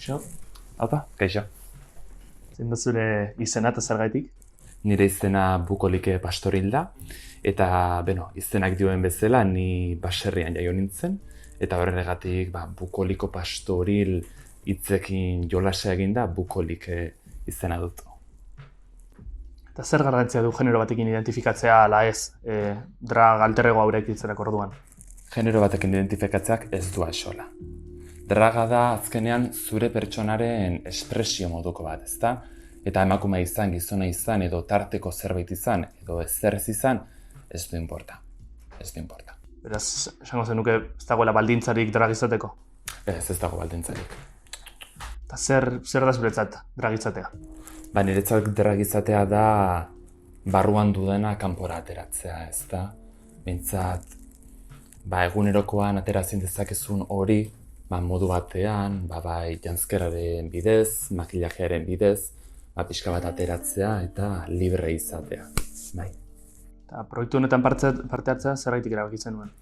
Kaixo, Haupa, kaixo. zein da zure izena eta zergaitik? Nire izena Bukolike Pastoril da, eta, izenak dioen bezala, ni baserrian jaio nintzen, eta horregatik, Bukoliko Pastoril hitzekin jolasea eginda, Bukolike izena dut. Eta zer garrantzia du genero batekin identifikatzea ala ez, drag alter ego haureak ditzerak orduan? Genero batekin identifikatzeak ez du axola. Draga da azkenean zure pertsonaren espresio moduko bat, ezta? Eta emakume izan, gizona izan, edo tarteko zerbait izan, edo ezer ez izan, ez du inporta. Ez du inporta. Beraz, esango zenuke ez dagoela baldintzarik drag izateko? Ez dago baldintzarik. Eta zer da zuretzat drag izatea? Niretzat drag izatea da barruan dudana kanpora ateratzea, ezta? Behintzat, egunerokoan ateratzen dezakezun hori, modu batean, bai janzkeraren bidez, makillajearen bidez, pixka bat ateratzea eta libre izatea. Bai. Eta proiektu honetan parte hartzea zergaitik erabaki zenuen?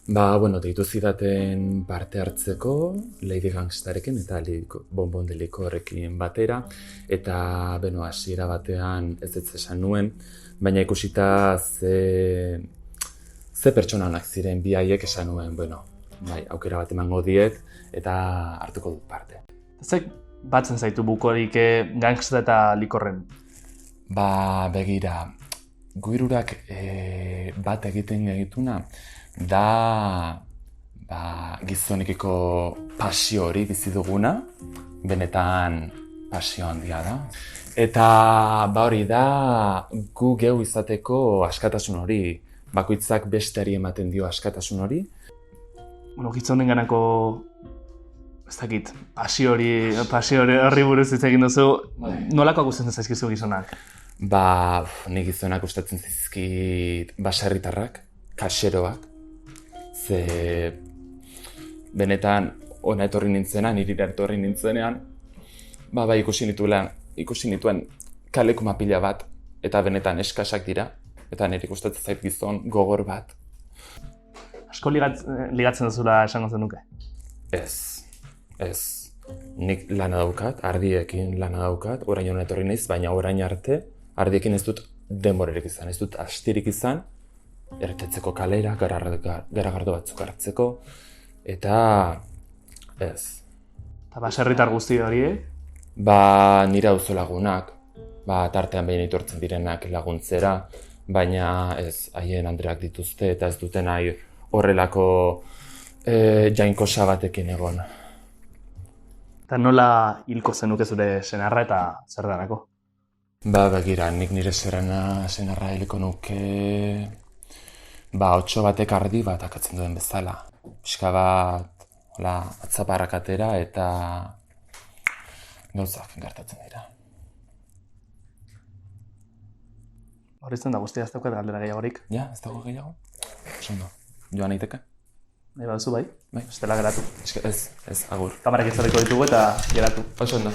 Deitu zidaten parte hartzeko Lady Gangstarekin eta Bonbon de Likorrekin batera, eta hasiera batean ez esan nuen, baina ikusita ze pertsonanak ziren bi haiek esan nuen, aukera bat emango diet eta hartuko dut parte. Zek batzen zaitu Bukolike Gangsta eta Likorren? Begira, guirurak bat egiten egituna da gizonekiko pasio hori bizi duguna, benetan pasio handia da. Eta hori da gu geu izateko askatasun hori, bakoitzak besteari ematen dio askatasun hori. Gizonen ganako, ez dakit, pasio hori buruz hitz egin duzu, nolakoak gustatzen zaizkizu gizonak? Ni gizonak gustatzen zaizkit baserritarrak, kaxeroak, ze benetan ona etorri nintzenan, hirira etorri nintzenean, ikusi nituen kaleko mapila bat, eta benetan eskasak dira, eta niri gustatzen zait gizon gogor bat. Asko ligatzen duzula esango zenuke? Ez. Nik lana daukat, ardiekin lana daukat, orain hona etorri naiz, baina orain arte, ardiekin ez dut denborerik izan, ez dut astirik izan, erretetzeko kalera, garagardo batzuk hartzeko, eta ez. Eta baserritar guzti horiek? Nire auzolagunak, tartean behin etortzen direnak laguntzera, baina ez, haien andreak dituzte eta ez duten nahi horrelako jainkosa batekin egon. Eta nola hilko zenuke zure senarra eta zer danako? Begira, nik nire senarra hilko nuke 8 batek ardi bat akatzen duen bezala. Pixka bat, atzaparrak atera eta gauzak gertatzen dira. Horrizten da guztia ez daukat galdera gehiagorik. Ja, ez dago gehiago? Osondo. Joan naiteke? Nahi baduzu bai? Estela geratu. Ez, agur. Kamarak itzaleko ditugu eta geratu. Osondo.